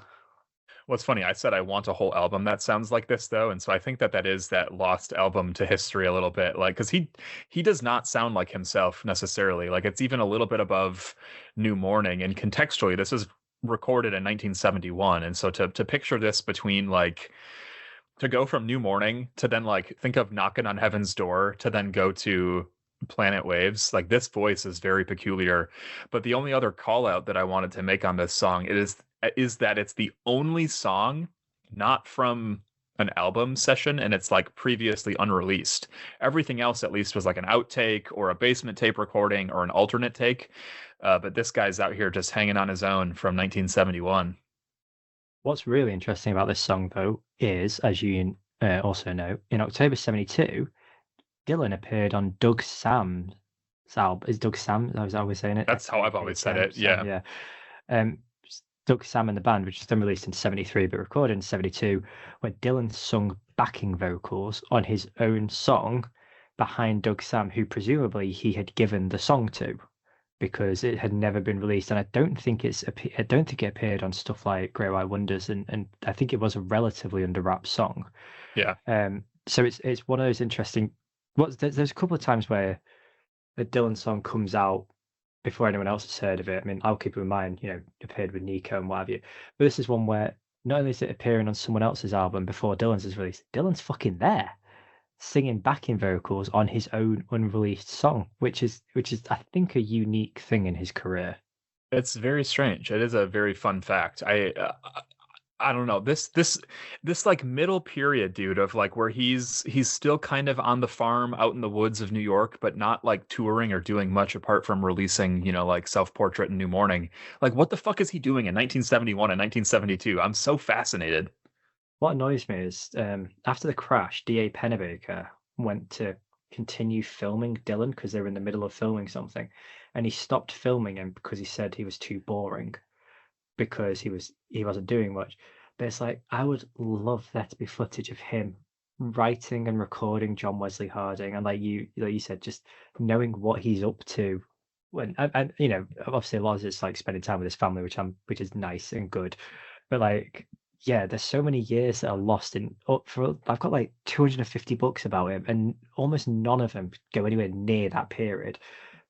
S1: What's funny, I said I want a whole album that sounds like this though, and so I think that that is that lost album to history a little bit. Like cuz he does not sound like himself necessarily. Like it's even a little bit above New Morning, and contextually this is recorded in 1971, and so to picture this between like to go from New Morning to then like think of Knocking on Heaven's Door to then go to Planet Waves, like this voice is very peculiar. But the only other call out that I wanted to make on this song is that it's the only song not from an album session and it's like previously unreleased. Everything else at least was like an outtake or a basement tape recording or an alternate take. But this guy's out here just hanging on his own from 1971.
S2: What's really interesting about this song, though, is, as you also know, in October '72, Dylan appeared on Doug Sam's album. Is Doug Sam? I was always saying it.
S1: That's how I've always said it.
S2: Sam,
S1: Yeah.
S2: yeah. Um, Doug Sam and the band, which was then released in '73 but recorded in '72, where Dylan sung backing vocals on his own song behind Doug Sam, who presumably he had given the song to because it had never been released, and I don't think it appeared on stuff like Great White Wonders, and I think it was a relatively under wrapped song.
S1: Yeah.
S2: So it's one of those interesting. There's a couple of times where a Dylan song comes out before anyone else has heard of it. I mean, I'll keep it in mind, appeared with Nico and what have you. But this is one where not only is it appearing on someone else's album before Dylan's is released, Dylan's fucking there singing backing vocals on his own unreleased song, which is I think a unique thing in his career.
S1: It's very strange. It is a very fun fact. I don't know. This like middle period dude of like where he's still kind of on the farm out in the woods of New York, but not like touring or doing much apart from releasing, like Self-Portrait and New Morning. Like what the fuck is he doing in 1971 and 1972? I'm so fascinated.
S2: What annoys me is after the crash, D.A. Pennebaker went to continue filming Dylan because they were in the middle of filming something, and he stopped filming him because he said he was too boring because he wasn't doing much. But it's like I would love there to be footage of him writing and recording John Wesley Harding, and like you said, just knowing what he's up to. When and obviously a lot of it's like spending time with his family, which is nice and good, but like yeah, there's so many years that are lost in. For I've got like 250 books about him, and almost none of them go anywhere near that period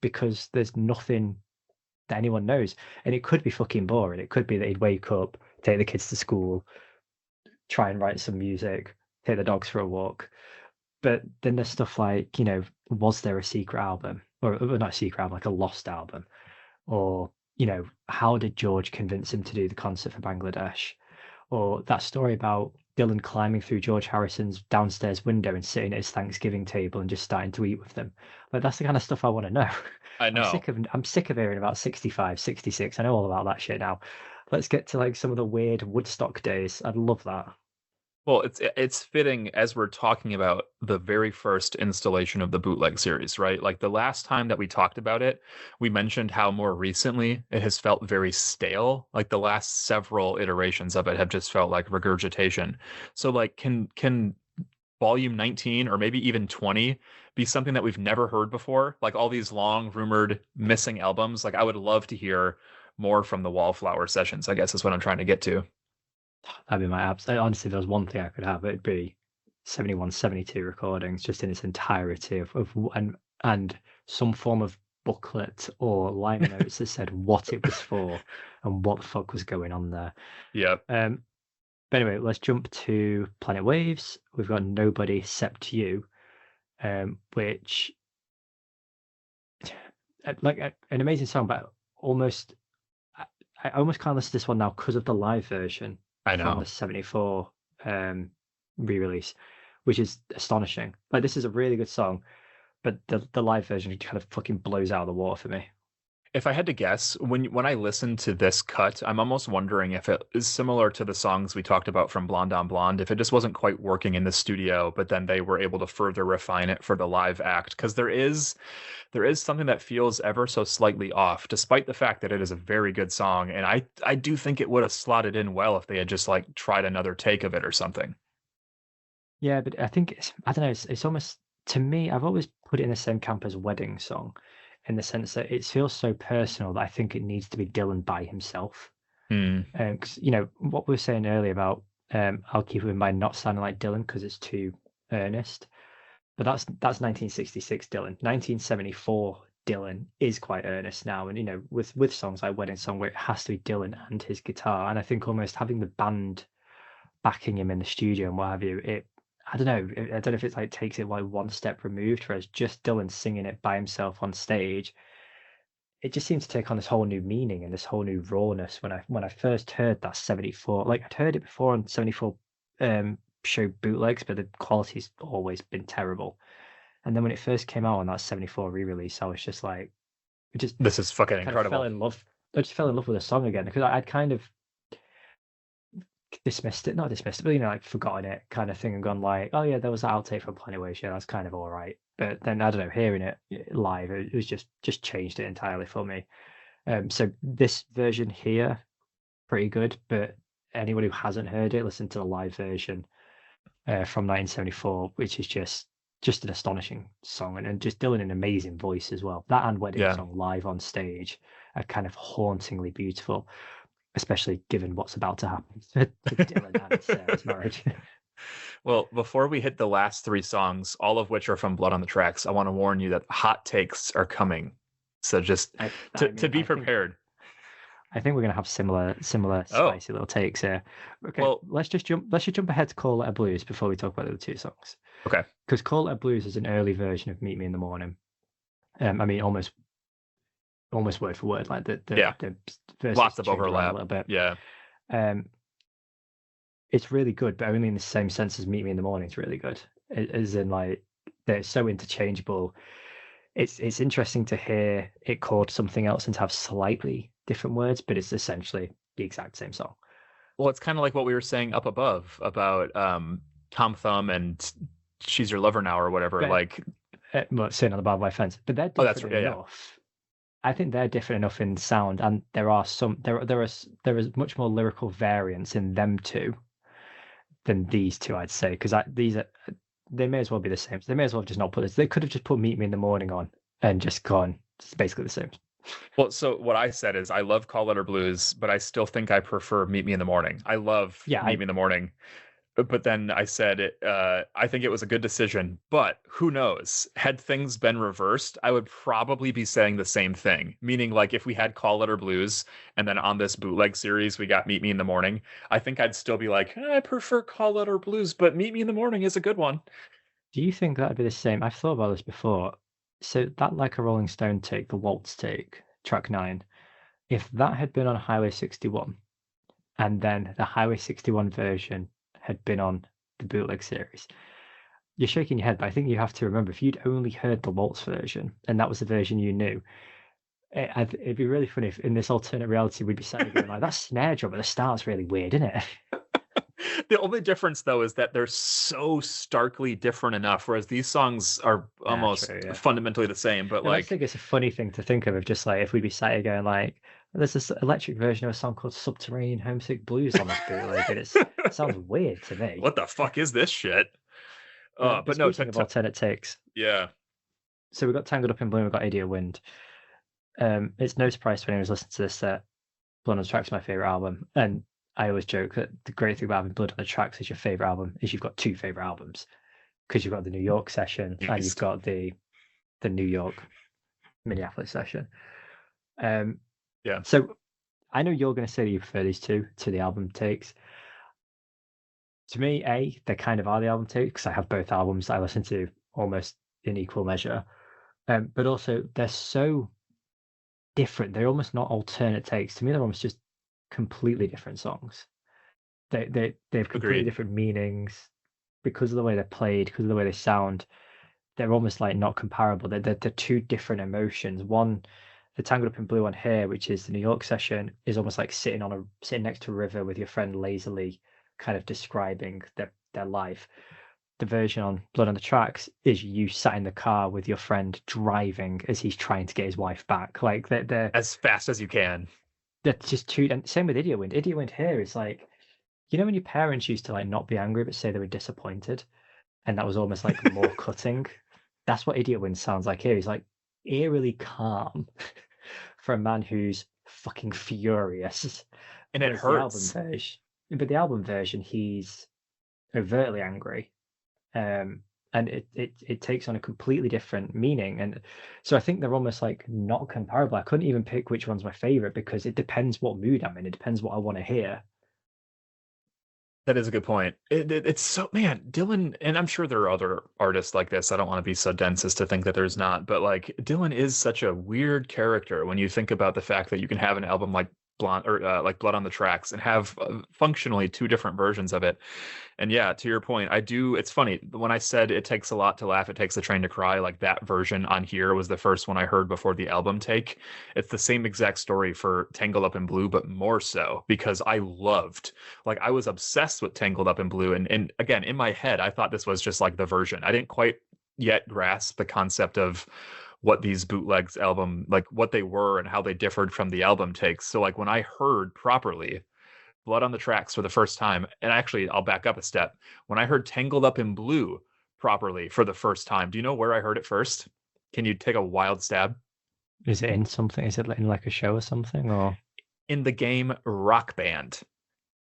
S2: because there's nothing that anyone knows. And it could be fucking boring. It could be that he'd wake up, take the kids to school, try and write some music, take the dogs for a walk. But then there's stuff like, was there a secret album? Or not a secret album, like a lost album? Or, how did George convince him to do the concert for Bangladesh? Or that story about Dylan climbing through George Harrison's downstairs window and sitting at his Thanksgiving table and just starting to eat with them. Like that's the kind of stuff I want to know.
S1: I
S2: I'm
S1: know.
S2: sick of I'm sick of hearing about 65, 66. I know all about that shit now. Let's get to like some of the weird Woodstock days. I'd love that.
S1: Well, it's fitting as we're talking about the very first installation of the bootleg series, right? Like the last time that we talked about it, we mentioned how more recently it has felt very stale. Like the last several iterations of it have just felt like regurgitation. So like can volume 19 or maybe even 20 be something that we've never heard before? Like all these long rumored missing albums. Like I would love to hear more from the Wallflower sessions, I guess is what I'm trying to get to.
S2: That'd be my abs. Honestly, if there was one thing I could have, it'd be 71, 72 recordings just in its entirety and some form of booklet or liner notes that said what it was for and what the fuck was going on there.
S1: Yep.
S2: Um, but anyway, let's jump to Planet Waves. We've got Nobody Except You, which an amazing song, but almost I almost can't listen to this one now because of the live version
S1: I
S2: from
S1: know.
S2: the 74 re-release, which is astonishing. Like this is a really good song, but the live version kind of fucking blows out of the water for me.
S1: If I had to guess, when I listen to this cut, I'm almost wondering if it is similar to the songs we talked about from Blonde on Blonde, if it just wasn't quite working in the studio, but then they were able to further refine it for the live act. Because there is something that feels ever so slightly off, despite the fact that it is a very good song. And I do think it would have slotted in well if they had just like tried another take of it or something.
S2: Yeah, but I think I don't know. It's almost to me. I've always put it in the same camp as Wedding Song, in the sense that it feels so personal that I think it needs to be Dylan by himself.
S1: Hmm.
S2: Because you know what we were saying earlier about I'll keep it in mind not sounding like Dylan because it's too earnest. But that's 1966 Dylan. 1974 Dylan is quite earnest now, and you know with songs like Wedding Song where it has to be Dylan and his guitar, and I think almost having the band backing him in the studio and what have you, it I don't know. I don't know if it's like takes it like one step removed, whereas just Dylan singing it by himself on stage, it just seems to take on this whole new meaning and this whole new rawness. When I first heard that 74, like I'd heard it before on 74 show bootlegs, but the quality's always been terrible. And then when it first came out on that 74 re-release, I was just like, it just
S1: This is fucking
S2: kind of fell
S1: incredible.
S2: in love. I just fell in love with the song again because I'd kind of dismissed it, not dismissed it, but you know, like forgotten it kind of thing and gone like, oh yeah, there was that outtake from Planet Waves, yeah, that's kind of all right. But then I don't know, hearing it live, it was just changed it entirely for me. So this version here, pretty good, but anyone who hasn't heard it, listen to the live version from 1974, which is just an astonishing song and just Dylan an amazing voice as well. That and Wedding
S1: Yeah.
S2: Song live on stage are kind of hauntingly beautiful, especially given what's about to happen to Dylan and Sarah's marriage.
S1: Well, before we hit the last three songs, all of which are from Blood on the Tracks, I want to warn you that hot takes are coming. So just
S2: I
S1: to
S2: mean,
S1: be prepared.
S2: I think we're gonna have similar
S1: Oh,
S2: spicy little takes here. Okay,
S1: well,
S2: let's just jump ahead to Call Letter Blues before we talk about the other two songs.
S1: okay.
S2: Because Call Letter Blues is an early version of Meet Me in the Morning. I mean almost word for word, like
S1: Yeah.
S2: the verses
S1: Lots of
S2: change around a
S1: overlap.
S2: little bit.
S1: Yeah.
S2: Um, it's really good, but only in the same sense as Meet Me in the Morning. It's really good, as in like they're so interchangeable. It's interesting to hear it called something else and to have slightly different words, but it's essentially the exact same song.
S1: Well, it's kind of like what we were saying up above about Tom Thumb and She's Your Lover Now or whatever.
S2: But
S1: Like,
S2: well, sitting on the barbed wire fence, but they're
S1: oh, that's
S2: different
S1: yeah, yeah.
S2: enough. I think they're different enough in sound, and there is much more lyrical variance in them two than these two, I'd say, because these are they may as well be the same. They may as well have just not put this. They could have just put Meet Me in the Morning on and just gone. It's basically the same.
S1: Well, so what I said is I love Call Letter Blues, but I still think I prefer Meet Me in the Morning. I love
S2: Yeah,
S1: Meet Me in the Morning. But then I said, I think it was a good decision. But who knows? Had things been reversed, I would probably be saying the same thing. Meaning, like, if we had Call Letter Blues and then on this bootleg series we got Meet Me in the Morning, I think I'd still be like, I prefer Call Letter Blues, but Meet Me in the Morning is a good one.
S2: do you think that'd be the same? I've thought about this before. So that like a Rolling Stone take, the waltz take, track 9. If that had been on Highway 61, and then the Highway 61 version had been on the bootleg series, you're shaking your head, but I think you have to remember if you'd only heard the waltz version and that was the version you knew, it'd be really funny if in this alternate reality we'd be sat there going like, that snare drum at the start's really weird, isn't it?
S1: The only difference though is that they're so starkly different enough, whereas these songs are
S2: Yeah,
S1: almost
S2: true, yeah.
S1: fundamentally the same. But
S2: I just
S1: like,
S2: think it's a funny thing to think of just like if we'd be sat here going like, there's this electric version of a song called Subterranean Homesick Blues on this bootleg, and it sounds weird to me.
S1: what the fuck is this shit?
S2: But
S1: But no,
S2: speaking of alternate takes,
S1: yeah,
S2: so we got Tangled Up in Blue, we got Idiot Wind. It's no surprise to anyone who's listened to this that Blood on the Tracks is my favorite album, and I always joke that the great thing about having Blood on the Tracks is your favorite album is you've got two favorite albums because you've got the New York session and you've
S1: beast.
S2: got the New York Minneapolis session. Um,
S1: Yeah,
S2: so I know you're going to say that you prefer these two to the album takes. To me, they kind of are the album takes because I have both albums that I listen to almost in equal measure. But also they're so different. They're almost not alternate takes. To me, they're almost just completely different songs. They have completely
S1: agreed.
S2: different meanings because of the way they're played, because of the way they sound. They're almost like not comparable. They're two different emotions. One, the Tangled Up in Blue one here, which is the New York session, is almost like sitting next to a river with your friend lazily kind of describing their life. The version on Blood on the Tracks is you sat in the car with your friend driving as he's trying to get his wife back. Like
S1: As fast as you can.
S2: they're just two. And same with Idiot Wind. Idiot Wind here is like, you know when your parents used to like not be angry but say they were disappointed, and that was almost like more cutting. That's what Idiot Wind sounds like here. He's like eerily calm for a man who's fucking furious.
S1: And it
S2: Whereas the album
S1: hurts.
S2: version, but the album version, he's overtly angry, and it takes on a completely different meaning. And so I think they're almost like not comparable. I couldn't even pick which one's my favorite because it depends what mood I'm in. It depends what I want to hear.
S1: That is a good point. It's so, man, Dylan, and I'm sure there are other artists like this. I don't want to be so dense as to think that there's not, but like Dylan is such a weird character when you think about the fact that you can have an album like Blonde or like Blood on the Tracks and have functionally two different versions of it. And yeah, to your point, I do. It's funny when I said it takes a lot to laugh, it takes a train to cry. Like that version on here was the first one I heard before the album take. It's the same exact story for Tangled Up in Blue, but more so because I was obsessed with Tangled Up in Blue. And again, in my head, I thought this was just like the version. I didn't quite yet grasp the concept of what these bootlegs album, like what they were and how they differed from the album takes. So like when I heard properly Blood on the Tracks for the first time. And actually, I'll back up a step. When I heard Tangled Up in Blue properly for the first time, do you know where I heard it first? Can you take a wild stab?
S2: Is it in something? Is it in like a show or something? Or
S1: In the game Rock Band.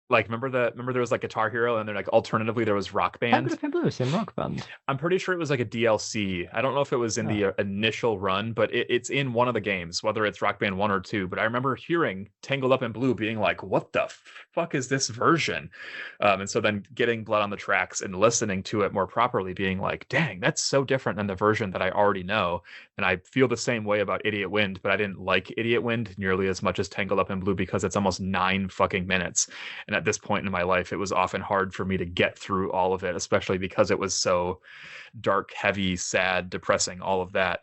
S1: Like, remember there was like Guitar Hero, and then like alternatively there was Rock
S2: Tangled
S1: Band.
S2: Up in Blue is in Rock Band.
S1: I'm pretty sure it was like a DLC. I don't know if it was in
S2: Oh,
S1: the initial run, but it's in one of the games, whether it's Rock Band 1 or 2. But I remember hearing Tangled Up in Blue being like, what the fuck is this version? And so then getting Blood on the Tracks and listening to it more properly, being like, dang, that's so different than the version that I already know. And I feel the same way about Idiot Wind, but I didn't like Idiot Wind nearly as much as Tangled Up in Blue because it's almost 9 fucking minutes. And at this point in my life, it was often hard for me to get through all of it, especially because it was so dark, heavy, sad, depressing, all of that.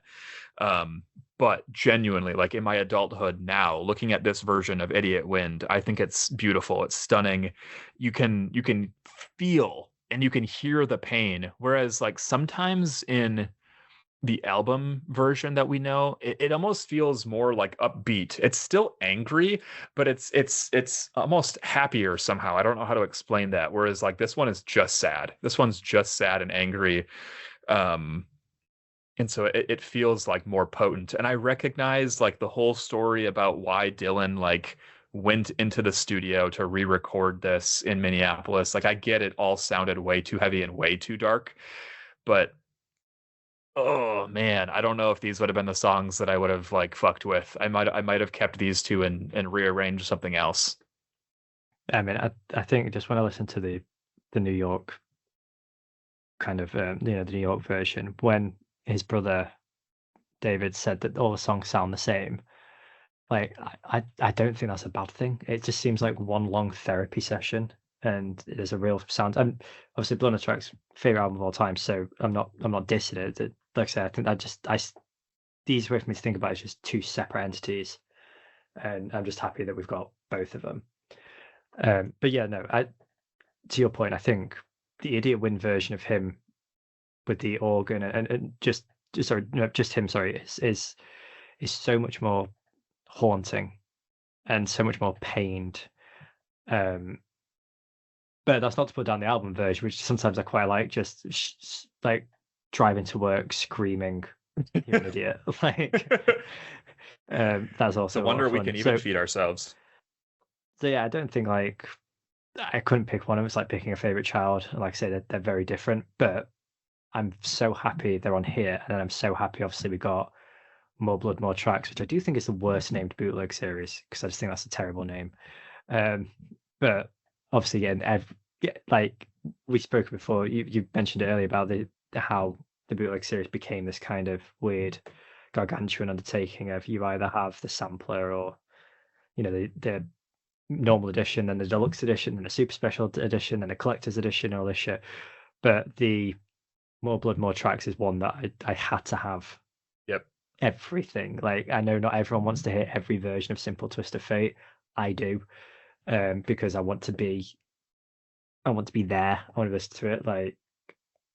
S1: But genuinely, like in my adulthood now, looking at this version of Idiot Wind, I think it's beautiful. It's stunning. You can feel and you can hear the pain. Whereas like sometimes in the album version that we know, it almost feels more like upbeat. It's still angry, but it's almost happier somehow. I don't know how to explain that. Whereas like this one is just sad. This one's just sad and angry. Um, and so it feels like more potent. And I recognize like the whole story about why Dylan like went into the studio to re-record this in Minneapolis. Like I get it all sounded way too heavy and way too dark, but oh man, I don't know if these would have been the songs that I would have like fucked with. I might have kept these two and rearranged something else.
S2: I mean, I think just when I listen to the New York kind of the New York version, when his brother David said that all the songs sound the same, like I don't think that's a bad thing. It just seems like one long therapy session, and there's a real sound. And obviously, Blood on the Tracks favorite album of all time, so I'm not dissing it. Like I said, I think the easiest way for me to think about it is just two separate entities, and I'm just happy that we've got both of them. But yeah, no, to your point, I think the Idiot Wind version of him with the organ and just sorry, no, just him, sorry, is so much more haunting and so much more pained. Um, but that's not to put down the album version, which sometimes I quite like, just like driving to work screaming, "You're an idiot!" Like, that's
S1: It's a
S2: also a lot of
S1: wonder we
S2: fun.
S1: can even feed ourselves.
S2: So yeah, I don't think like I couldn't pick one. It was like picking a favorite child. Like I say, they're very different, but I'm so happy they're on here, and then I'm so happy. Obviously, we got More Blood, More Tracks, which I do think is the worst named bootleg series because I just think that's a terrible name. Um, but obviously, yeah, like we spoke before, you mentioned it earlier about how the bootleg series became this kind of weird gargantuan undertaking of you either have the sampler or the normal edition, then the deluxe edition, then the super special edition, then the collector's edition, all this shit. But the More Blood, More Tracks is one that I had to have
S1: Yep.
S2: everything. Like I know not everyone wants to hear every version of Simple Twist of Fate. I do, because I want to be there. I want to listen to it. Like,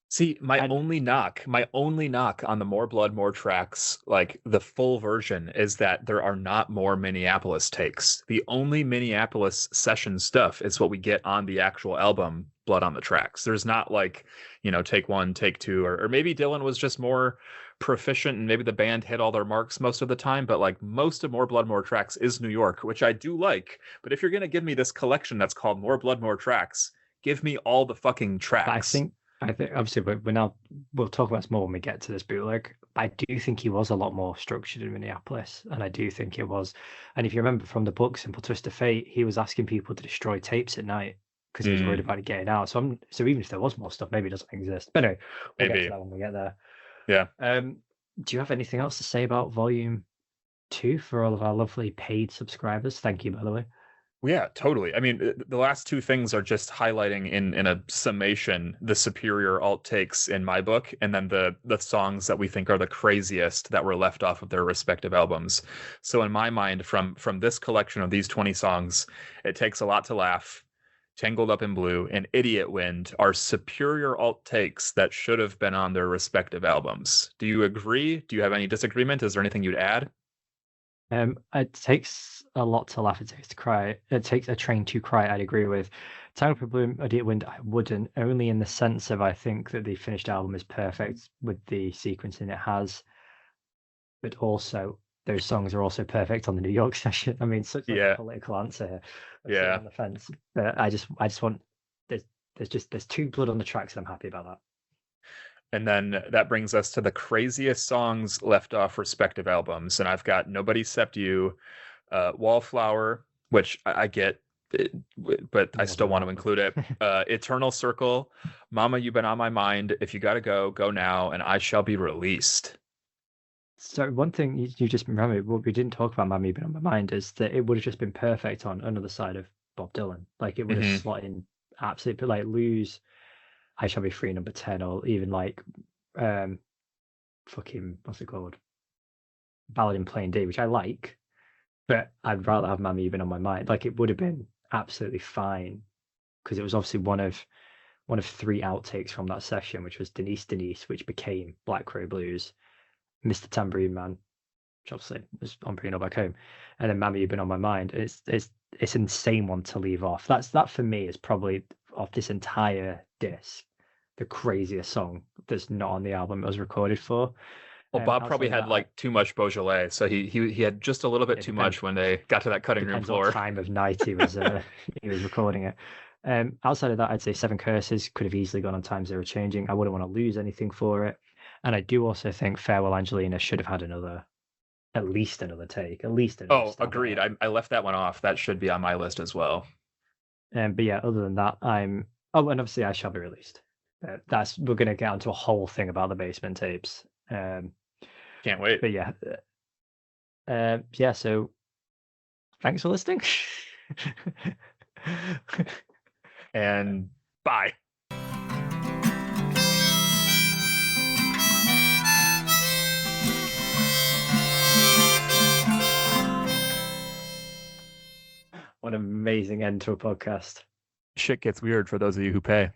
S1: See,
S2: and
S1: my only knock on the More Blood, More Tracks, like the full version, is that there are not more Minneapolis takes. The only Minneapolis session stuff is what we get on the actual album, Blood on the Tracks. There's not like, take one, take two, or maybe Dylan was just more proficient and maybe the band hit all their marks most of the time, but like most of More Blood, More Tracks is New York, which I do like. But if you're gonna give me this collection that's called More Blood, More Tracks, give me all the fucking
S2: but
S1: tracks.
S2: I think obviously we'll talk about this more when we get to this bootleg. But I do think he was a lot more structured in Minneapolis, and I do think it was. And if you remember from the book Simple Twist of Fate, he was asking people to destroy tapes at night because he was worried
S1: Mm,
S2: about it getting out. So even if there was more stuff, maybe it doesn't exist. But anyway, we'll get to
S1: maybe.
S2: that when we get there.
S1: Yeah.
S2: Um, do you have anything else to say about Volume 2 for all of our lovely paid subscribers? Thank you, by the way.
S1: Well, yeah, totally. I mean, the last two things are just highlighting in a summation the superior alt takes in my book, and then the songs that we think are the craziest that were left off of their respective albums. So in my mind, from this collection of these 20 songs, It Takes a Lot to Laugh, Tangled Up in Blue, and Idiot Wind are superior alt takes that should have been on their respective albums. Do you agree? Do you have any disagreement? Is there anything you'd add?
S2: It takes a lot to laugh. It takes to cry. It takes a train to cry. I'd agree with. Time for Bloom, Idiot Wind. I wouldn't. Only in the sense of I think that the finished album is perfect with the sequencing it has, but also those songs are also perfect on the New York session. I mean, such like a
S1: Yeah,
S2: political answer here. I'm sitting
S1: yeah.
S2: on the fence, but I just want there's too blood on the tracks, and I'm happy about that.
S1: And then that brings us to the craziest songs left off respective albums. And I've got Nobody Except You, Wallflower, which I get, but I
S2: More
S1: still
S2: than
S1: want to
S2: welcome.
S1: include it. Eternal Circle, Mama, You've Been on My Mind, If You Gotta Go, Go Now, and I Shall Be Released.
S2: So one thing you just remember, what we didn't talk about, "Mammy Been on My Mind," is that it would have just been perfect on another side of Bob Dylan. Like it would have
S1: Hmm.
S2: slot in absolutely, like lose "I Shall Be Free" number 10, or even like um fucking what's it called, "Ballad in Plain D," which I like, but I'd rather have "Mammy Been on My Mind." Like it would have been absolutely fine because it was obviously one of three outtakes from that session, which was Denise Denise, which became Black Crow Blues, Mr. Tambourine Man, which obviously was on Pretty Not Back Home, and then Mammy You've Been on My Mind. It's an insane one to leave off. That for me is probably of this entire disc the craziest song that's not on the album it was recorded for.
S1: Well, Bob probably
S2: Outside of
S1: had
S2: that,
S1: like too much Beaujolais, so he had just a little bit
S2: it
S1: too much
S2: depends
S1: when they got to that cutting room
S2: depends what
S1: floor.
S2: time of night he was he was recording it. Outside of that, I'd say Seven Curses could have easily gone on Times They Were Changing. I wouldn't want to lose anything for it, and I do also think Farewell Angelina should have had at least another take, at least another
S1: Oh,
S2: stab at
S1: agreed.
S2: it.
S1: I left that one off. That should be on my list as well.
S2: But yeah, other than that, I'm oh, and obviously I Shall Be Released. That's we're gonna get onto a whole thing about the basement tapes.
S1: Can't wait.
S2: But yeah, yeah. So thanks for listening.
S1: And bye.
S2: What an amazing end to a podcast.
S1: Shit gets weird for those of you who pay.